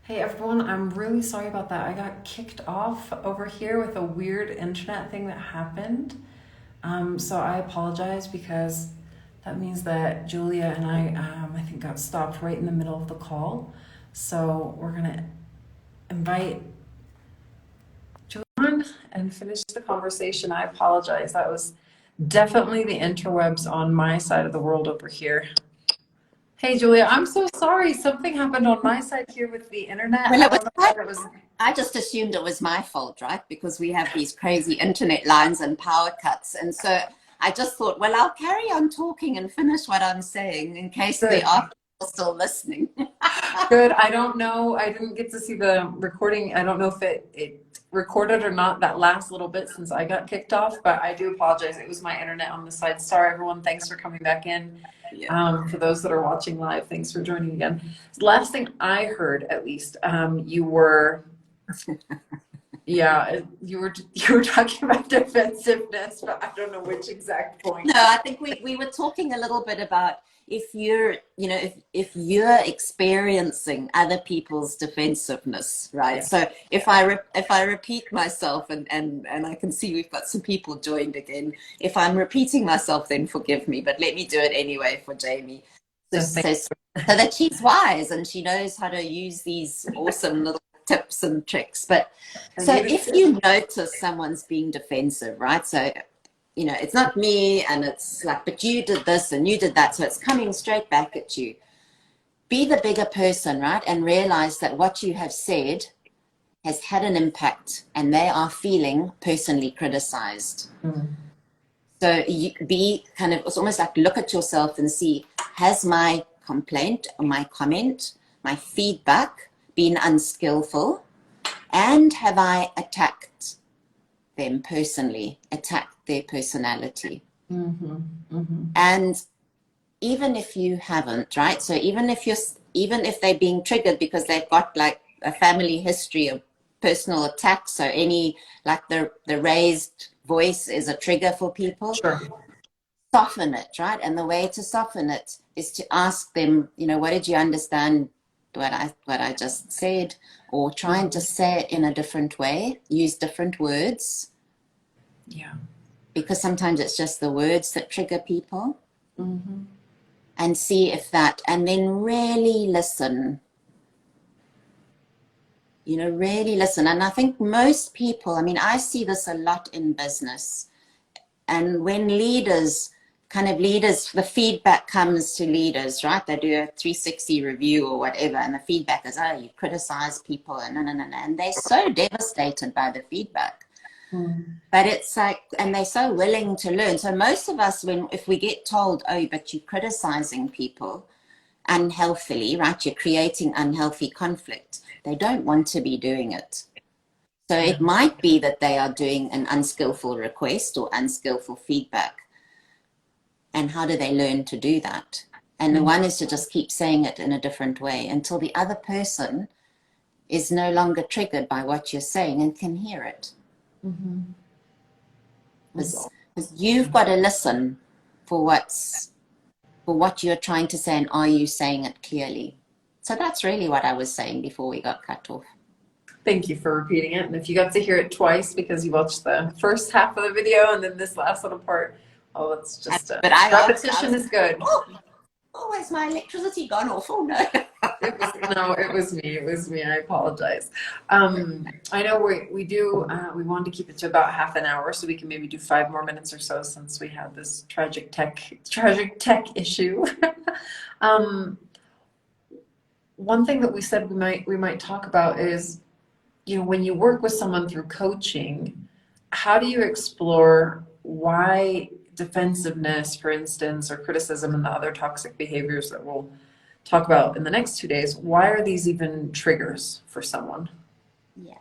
Hey everyone, I'm really sorry about that. I got kicked off over here with a weird internet thing that happened. So I apologize because that means that Julia and I think, got stopped right in the middle of the call. So we're gonna invite Julia on and finish the conversation. I apologize. That was definitely the interwebs on my side of the world over here. Hey Julia, I'm so sorry. Something happened on my side here with the internet. Well, I it was don't know quite, if it was. I just assumed it was my fault, right? Because we have these crazy internet lines and power cuts. And so I just thought, well, I'll carry on talking and finish what I'm saying in case there Good. are people still listening. Good. I don't know. I didn't get to see the recording. I don't know if it recorded or not that last little bit since I got kicked off, but I do apologize. It was my internet on the side. Sorry, everyone. Thanks for coming back in. Yeah. For those that are watching live, thanks for joining again. Last thing I heard, at least, you were, yeah, you were talking about defensiveness, but I don't know which exact point. No, I think we were talking a little bit about if you're, if you're experiencing other people's defensiveness, right? Yeah. So if I repeat myself and I can see we've got some people joined again. If I'm repeating myself, then forgive me, but let me do it anyway for Jamie. So, So so, so that she's wise and she knows how to use these awesome little tips and tricks. But so if you notice someone's being defensive, right? So it's not me and it's like, but you did this and you did that. So it's coming straight back at you. Be the bigger person, right? And realize that what you have said has had an impact and they are feeling personally criticized. Mm. So you be kind of, it's almost like look at yourself and see, has my complaint or my comment, my feedback been unskillful? And have I attacked them personally, attacked their personality? Mm-hmm. Mm-hmm. And even if you haven't, right? So even if they're being triggered because they've got like a family history of personal attacks, so any like the raised voice is a trigger for people, Sure. soften it, right? And the way to soften it is to ask them, what did you understand what I just said? Or try and just say it in a different way, use different words. Yeah. Because sometimes it's just the words that trigger people. Mm-hmm. And see if that, and then really listen. Really listen. And I think most people, I mean, I see this a lot in business. And when the feedback comes to leaders, right? They do a 360 review or whatever, and the feedback is, oh, you criticize people, and and they're so devastated by the feedback. But it's like, and they're so willing to learn. So most of us, if we get told, oh, but you're criticizing people unhealthily, right? You're creating unhealthy conflict. They don't want to be doing it. So it might be that they are doing an unskillful request or unskillful feedback. And how do they learn to do that? And the one is to just keep saying it in a different way until the other person is no longer triggered by what you're saying and can hear it. Mm-hmm. Because you've got to listen for what you're trying to say, and are you saying it clearly? So that's really what I was saying before we got cut off. Thank you for repeating it. And if you got to hear it twice because you watched the first half of the video and then this last little part, oh, it's just But I repetition was, is good. oh, has my electricity gone off? Oh no. It was me. It was me. I apologize. I know we wanted to keep it to about half an hour so we can maybe do 5 more minutes or so since we had this tragic tech issue. One thing that we said we might talk about is, when you work with someone through coaching, how do you explore why defensiveness, for instance, or criticism and the other toxic behaviors that we'll talk about in the next 2 days, why are these even triggers for someone? Yeah.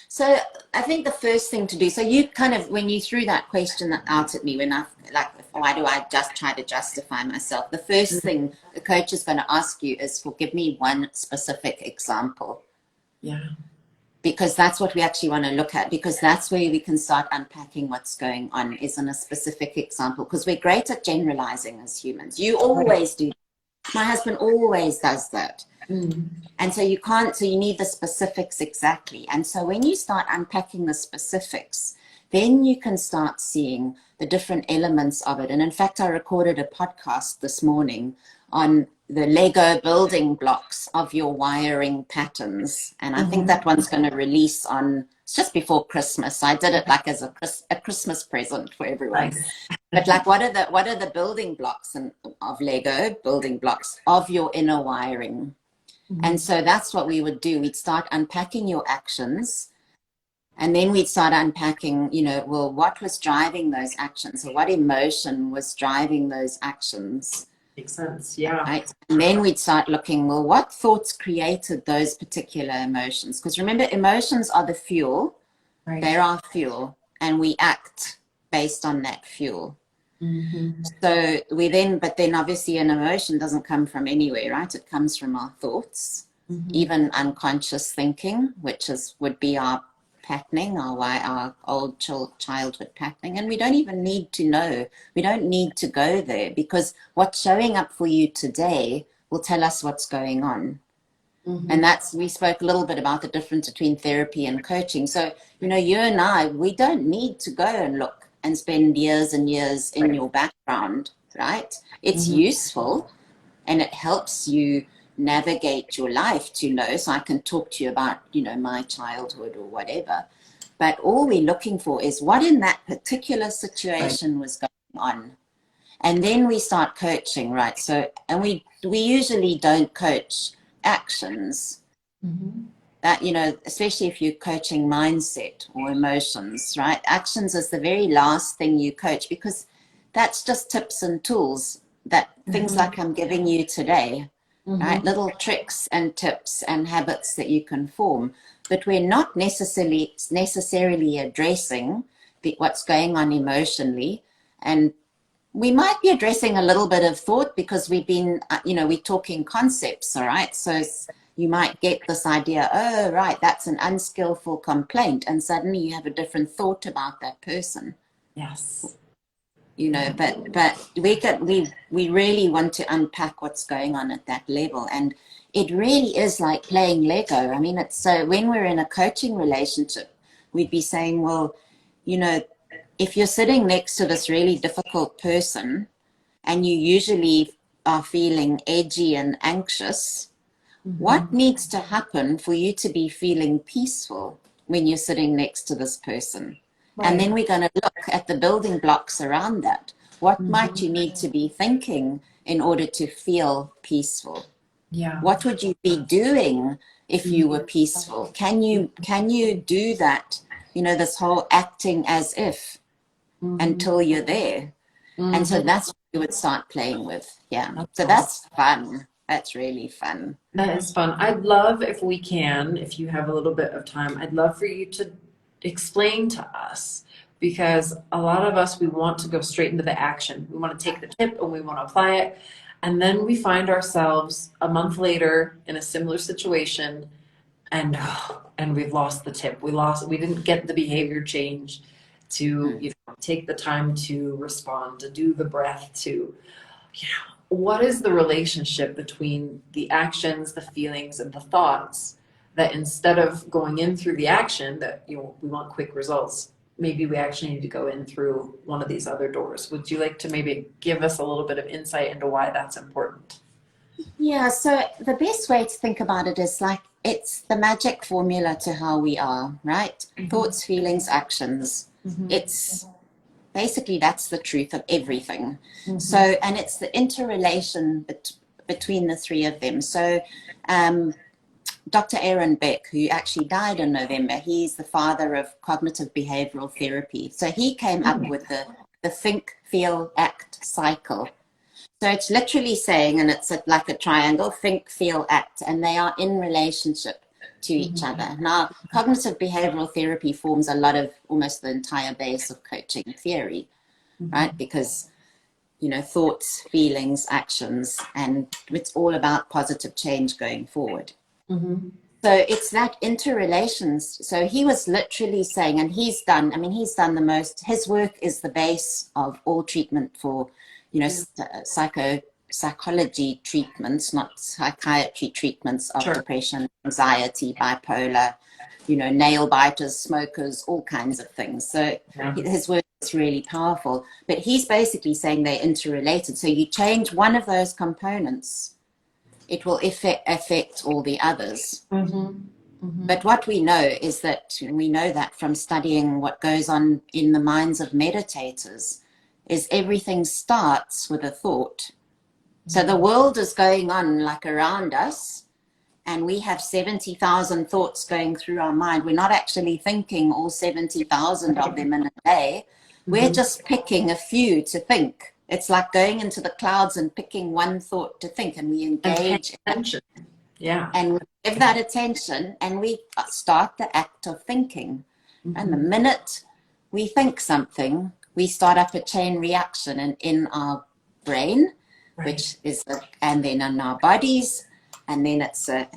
So I think the first thing to do, so you kind of, when you threw that question out at me, when I like, why do I just try to justify myself? The first thing the coach is going to ask you is, give me one specific example. Yeah. Because that's what we actually want to look at, because that's where we can start unpacking what's going on, is in a specific example, because we're great at generalizing as humans. You always do. My husband always does that. And so you can't, so you need the specifics exactly. And so when you start unpacking the specifics, then you can start seeing the different elements of it. And in fact, I recorded a podcast this morning on the Lego building blocks of your wiring patterns. And I think that one's going to release on, it's just before Christmas. I did it like as a Christmas present for everyone. Nice. But like, what are the building blocks of Lego building blocks of your inner wiring? And so that's what we would do. We'd start unpacking your actions, and then we'd start unpacking, you know, well, what was driving those actions? So what emotion was driving those actions? Makes sense. Yeah. Right. And then we'd start looking, well, what thoughts created those particular emotions? Because remember, emotions are the fuel. Right. They're our fuel, and we act based on that fuel. So we then, but then obviously an emotion doesn't come from anywhere, right? It comes from our thoughts, even unconscious thinking, which would be our patterning, our old childhood patterning. And we don't even need to know. We don't need to go there, because what's showing up for you today will tell us what's going on. And we spoke a little bit about the difference between therapy and coaching. So, you know, you and I, we don't need to go and look and spend years and years in your background, right? It's useful, and it helps you navigate your life to know. So I can talk to you about, you know, my childhood or whatever. But all we're looking for is what in that particular situation was going on. And then we start coaching, right? So, and we usually don't coach actions. That, you know, especially if you're coaching mindset or emotions, right? Actions is the very last thing you coach, because that's just tips and tools, that things like I'm giving you today, right? Little tricks and tips and habits that you can form. But we're not necessarily addressing what's going on emotionally. And we might be addressing a little bit of thought, because we've been, you know, we're talking concepts, all right? So you might get this idea, oh, right, that's an unskillful complaint. And suddenly you have a different thought about that person. Yes. You know, but we really want to unpack what's going on at that level. And it really is like playing Lego. I mean, it's so when we're in a coaching relationship, we'd be saying, well, you know, if you're sitting next to this really difficult person and you usually are feeling edgy and anxious, what needs to happen for you to be feeling peaceful when you're sitting next to this person? Right. And then we're going to look at the building blocks around that. What might you need to be thinking in order to feel peaceful? Yeah. What would you be doing if you were peaceful? Can you do that? You know, this whole acting as if until you're there. And so that's what you would start playing with. Yeah. So that's fun. That's really fun. That is fun. I'd love, if we can, if you have a little bit of time, I'd love for you to explain to us, because a lot of us, we want to go straight into the action. We want to take the tip and we want to apply it. And then we find ourselves a month later in a similar situation, and we've lost the tip. We didn't get the behavior change to, you know, take the time to respond, to do the breath, to, you know, what is the relationship between the actions, the feelings, and the thoughts, that instead of going in through the action that, you know, we want quick results, maybe we actually need to go in through one of these other doors? Would you like to maybe give us a little bit of insight into why that's important? Yeah, so the best way to think about it is like, it's the magic formula to how we are, right? Thoughts, feelings, actions. It's basically, that's the truth of everything. So, and it's the interrelation between the three of them. So Dr. Aaron Beck, who actually died in November, he's the father of cognitive behavioral therapy. So he came up with the think, feel, act cycle. So it's literally saying, and it's like a triangle, think, feel, act, and they are in relationship to each other. Now, cognitive behavioral therapy forms a lot of, almost the entire base of coaching theory, right? Because, you know, thoughts, feelings, actions, and it's all about positive change going forward. So it's that interrelations. So he was literally saying, and he's done the most, his work is the base of all treatment for, you know, psychology treatments, not psychiatry treatments of Sure. depression, anxiety, bipolar, you know, nail biters, smokers, all kinds of things. So his work is really powerful. But he's basically saying they're interrelated. So you change one of those components, it will affect all the others. But what we know is that, we know that from studying what goes on in the minds of meditators, is everything starts with a thought. So the world is going on like around us, and we have 70,000 thoughts going through our mind. We're not actually thinking all 70,000 of them in a day. We're just picking a few to think. It's like going into the clouds and picking one thought to think, and we engage attention. Yeah. And we give that attention, and we start the act of thinking. And the minute we think something, we start up a chain reaction in our brain, which is, and then in our bodies, and then it's a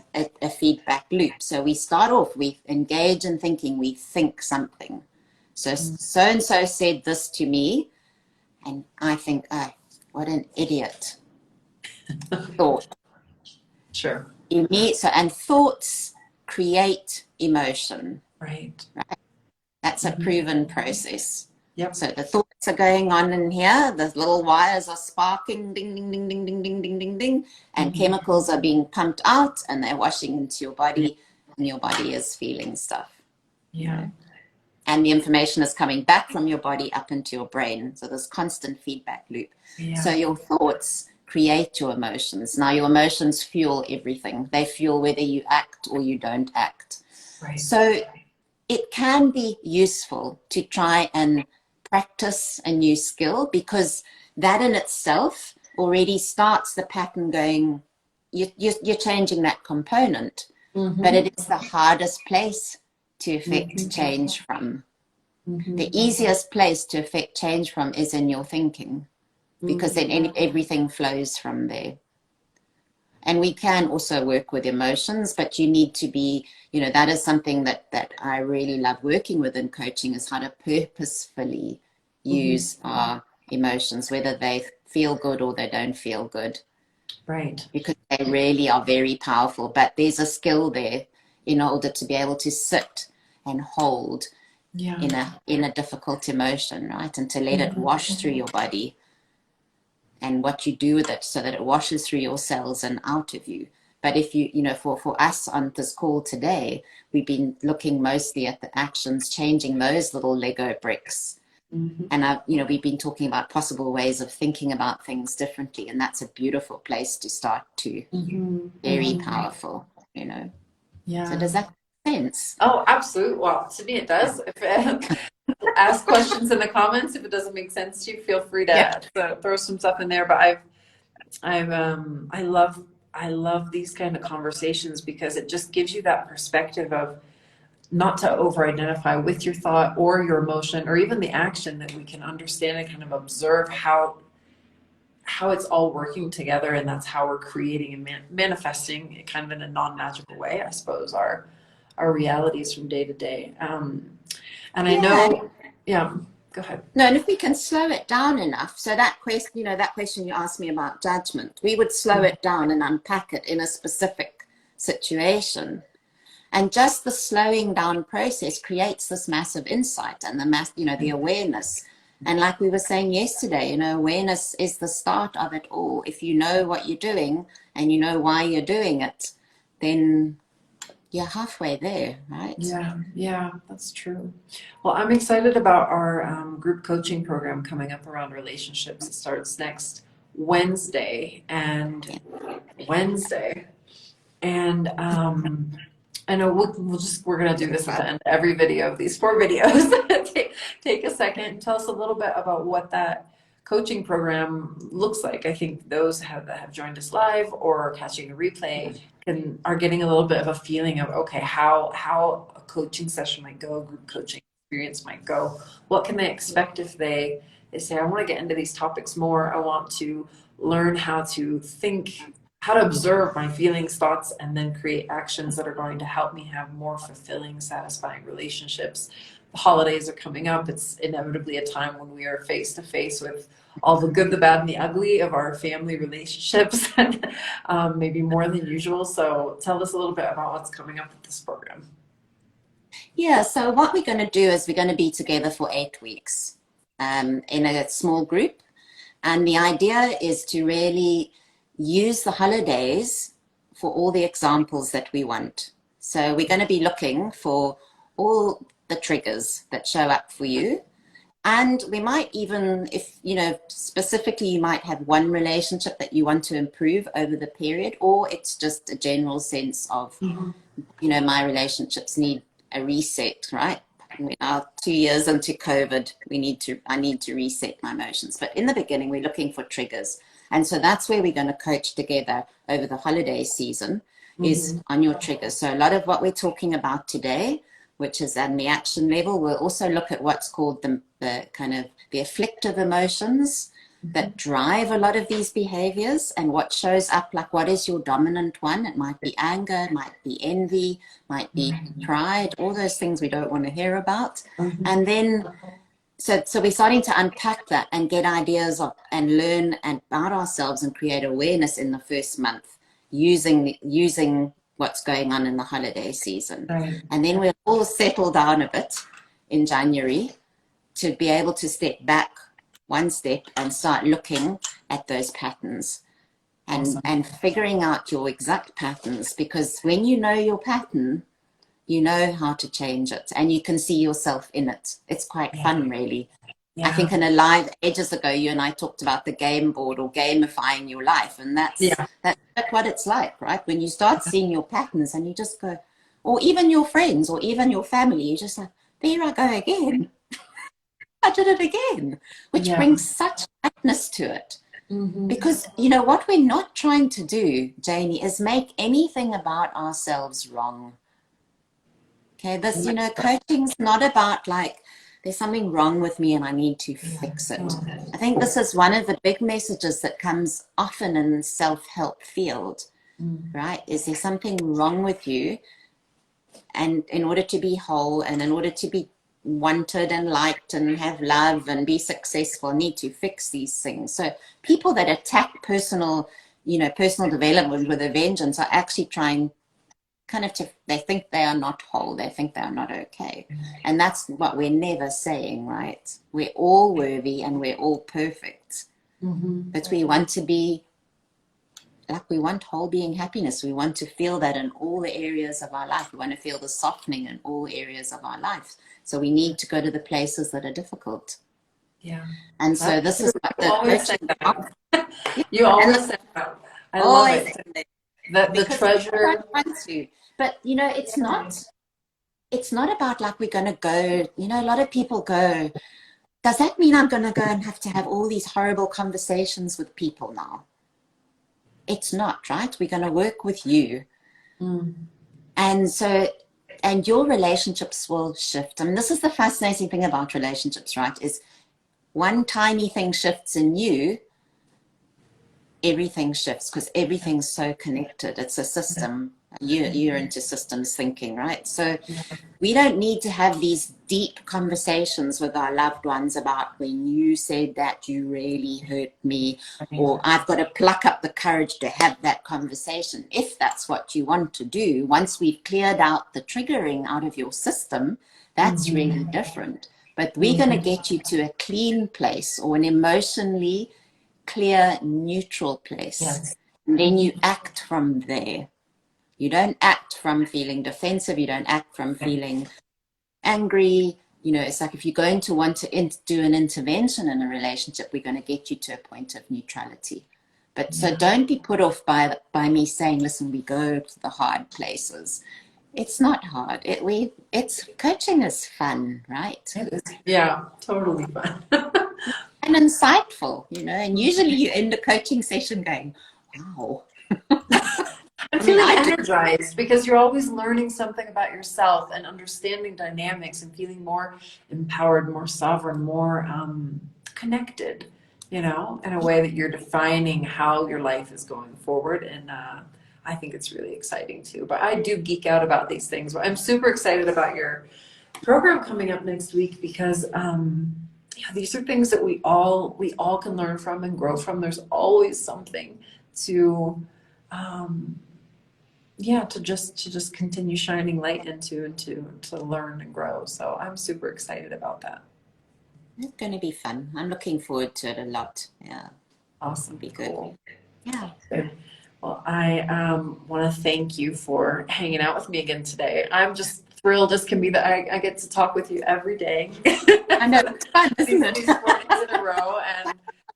feedback loop. So we start off, we engage in thinking, we think something. So so-and-so said this to me, and I think, oh, what an idiot thought. Sure. And thoughts create emotion. Right. That's a proven process. Yep. So the thoughts are going on in here, the little wires are sparking, ding, ding, ding, ding, ding, ding, ding, ding, ding, and chemicals are being pumped out, and they're washing into your body, and your body is feeling stuff. Yeah. And the information is coming back from your body up into your brain. So there's constant feedback loop. Yeah. So your thoughts create your emotions. Now your emotions fuel everything. They fuel whether you act or you don't act. Right. So it can be useful to try and practice a new skill, because that in itself already starts the pattern going. You're changing that component, but it is the hardest place to affect change from. The easiest place to affect change from is in your thinking, because then everything flows from there. And we can also work with emotions, but you need to be, you know, that is something that I really love working with in coaching, is how to purposefully use our emotions, whether they feel good or they don't feel good. Right. Because they really are very powerful, but there's a skill there in order to be able to sit and hold in a difficult emotion, right? And to let it wash through your body, and what you do with it, so that it washes through your cells and out of you. But if you know, for us on this call today, we've been looking mostly at the actions, changing those little Lego bricks. And we've been talking about possible ways of thinking about things differently, and that's a beautiful place to start too. Very powerful, you know. Yeah. So does that make sense? Oh, absolutely. Well, to me it does. Ask questions in the comments. If it doesn't make sense to you, feel free to throw some stuff in there. But I love these kind of conversations, because it just gives you that perspective of not to over-identify with your thought or your emotion or even the action, that we can understand and kind of observe how it's all working together, and that's how we're creating and manifesting it kind of in a non-magical way, I suppose, our realities from day to day. And I know, go ahead. No, and if we can slow it down enough, so that question you asked me about judgment, we would slow it down and unpack it in a specific situation. And just the slowing down process creates this massive insight and the awareness. And like we were saying yesterday, awareness is the start of it all. If you know what you're doing and you know why you're doing it, then you're halfway there, right? Yeah, that's true. Well, I'm excited about our group coaching program coming up around relationships. It starts next Wednesday, and I know we're gonna do this at the end of every video of these 4 videos. take a second and tell us a little bit about what that coaching program looks like. I think those that have joined us live or catching a replay are getting a little bit of a feeling of, okay, how a coaching session might go, a group coaching experience might go. What can they expect if they say, I want to get into these topics more. I want to learn how to think how to observe my feelings, thoughts, and then create actions that are going to help me have more fulfilling, satisfying relationships. The holidays are coming up. It's inevitably a time when we are face to face with all the good, the bad, and the ugly of our family relationships, and maybe more than usual. So tell us a little bit about what's coming up with this program. Yeah, so what we're going to do is we're going to be together for 8 weeks in a small group. And the idea is to really use the holidays for all the examples that we want. So we're going to be looking for all the triggers that show up for you. And we might even, if, you know, specifically you might have one relationship that you want to improve over the period, or it's just a general sense of, you know, my relationships need a reset, right? We are 2 years into COVID. I need to reset my emotions. But in the beginning, we're looking for triggers. And so that's where we're going to coach together over the holiday season, is on your triggers. So a lot of what we're talking about today, which is on the action level, we'll also look at what's called the kind of the afflictive emotions that drive a lot of these behaviors, and what shows up, like what is your dominant one. It might be anger, it might be envy, might be pride, all those things we don't want to hear about. And then so we're starting to unpack that and get ideas of and learn about ourselves and create awareness in the first month using what's going on in the holiday season. Right. And then we'll all settle down a bit in January to be able to step back one step and start looking at those patterns and, Awesome. and figuring out your exact patterns, because when you know your pattern, you know how to change it and you can see yourself in it. It's quite fun, really. I think in a live ages ago, you and I talked about the game board or gamifying your life. And that's what it's like, right? When you start seeing your patterns and you just go, or even your friends or even your family, you just like, there I go again. I did it again, which brings such lightness to it. Because, you know, what we're not trying to do, Janie, is make anything about ourselves wrong. Okay, this, you know, coaching's not about like, there's something wrong with me and I need to fix it. I think this is one of the big messages that comes often in the self-help field, right? Is there something wrong with you? And in order to be whole and in order to be wanted and liked and have love and be successful, need to fix these things. So people that attack personal development with a vengeance are actually trying they think they are not whole, they think they are not okay. And that's what we're never saying, right? We're all worthy and we're all perfect. But we want to be like, we want whole being happiness. We want to feel that in all the areas of our life. We want to feel the softening in all areas of our life. So we need to go to the places that are difficult. And so this is what the coaching. You always say that. I love it. The treasure. But you know, it's not about like we're going to go, you know, a lot of people go, does that mean I'm going to go and have to have all these horrible conversations with people now? It's not, right? We're going to work with you. And so, and your relationships will shift. I mean, this is the fascinating thing about relationships, right? Is one tiny thing shifts in you, everything shifts, because everything's so connected. It's a system. You're into systems thinking, right? So we don't need to have these deep conversations with our loved ones about when you said that you really hurt me, or I've got to pluck up the courage to have that conversation. If that's what you want to do, once we've cleared out the triggering out of your system, that's really different. But we're going to get you to a clean place, or an emotionally clear, neutral place. And then you act from there. You don't act from feeling defensive. You don't act from feeling angry. You know, it's like if you're going to want to do an intervention in a relationship, we're going to get you to a point of neutrality. But so don't be put off by me saying, listen, we go to the hard places. It's not hard. Coaching is fun, right? It is. Yeah, totally fun. And insightful, you know, and usually you end a coaching session going, wow. I'm feeling energized, because you're always learning something about yourself and understanding dynamics and feeling more empowered, more sovereign, more connected. you know, in a way that you're defining how your life is going forward. And I think it's really exciting too. But I do geek out about these things. I'm super excited about your program coming up next week because yeah, these are things that we all can learn from and grow from. There's always something to yeah, to just continue shining light into and to learn and grow. So I'm super excited about that. It's going to be fun. I'm looking forward to it a lot. Yeah, Awesome. be good. Cool. Yeah. Good. Well, I want to thank you for hanging out with me again today. I'm just thrilled as can be that I get to talk with you every day. I know, it's fun, isn't it? These 4 days in a row. And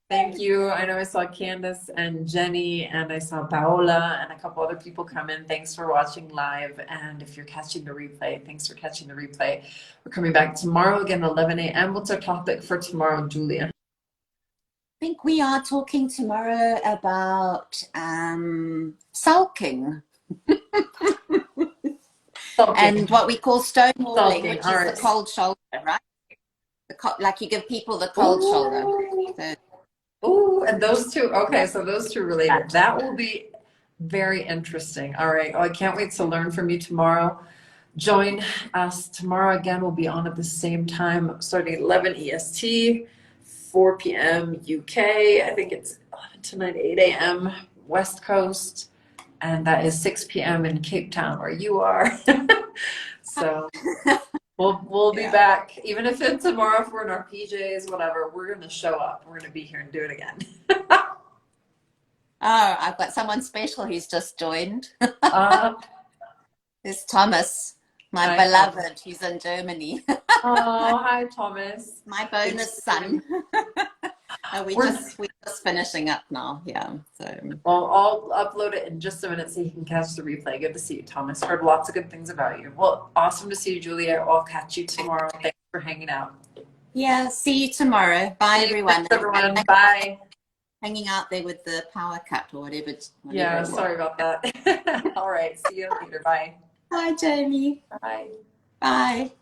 thank you. I know I saw Candace and Jenny, and I saw Paola and a couple other people come in. Thanks for watching live. And if you're catching the replay, thanks for catching the replay. We're coming back tomorrow again, 11 a.m. What's our topic for tomorrow, Julia? I think we are talking tomorrow about sulking. And what we call stonewalling, which is the cold shoulder, right? Like you give people the cold shoulder. So, oh, and those two, okay, so those two related. That will be very interesting. All right. Oh, I can't wait to learn from you tomorrow. Join us tomorrow again. We'll be on at the same time, starting at 11 EST, 4 p.m. UK. I think it's 11 to 9, 8 a.m. West Coast. And that is 6 p.m. in Cape Town, where you are. So we'll be back. Even if it's tomorrow, if we're in our PJs, whatever, we're going to show up. We're going to be here and do it again. oh, I've got someone special who's just joined. It's Thomas, my beloved. He's in Germany. Oh, hi, Thomas. My bonus son. We're just finishing up now. Yeah. So. Well, I'll upload it in just a minute so you can catch the replay. Good to see you, Thomas. Heard lots of good things about you. Well, awesome to see you, Julia. I'll catch you tomorrow. Thanks for hanging out. Yeah. See you tomorrow. Bye, everyone. Thanks, everyone. Bye. Hanging out there with the power cut or whatever. Yeah, sorry about that. All right. See you later. Bye. Bye, Jamie. Bye. Bye.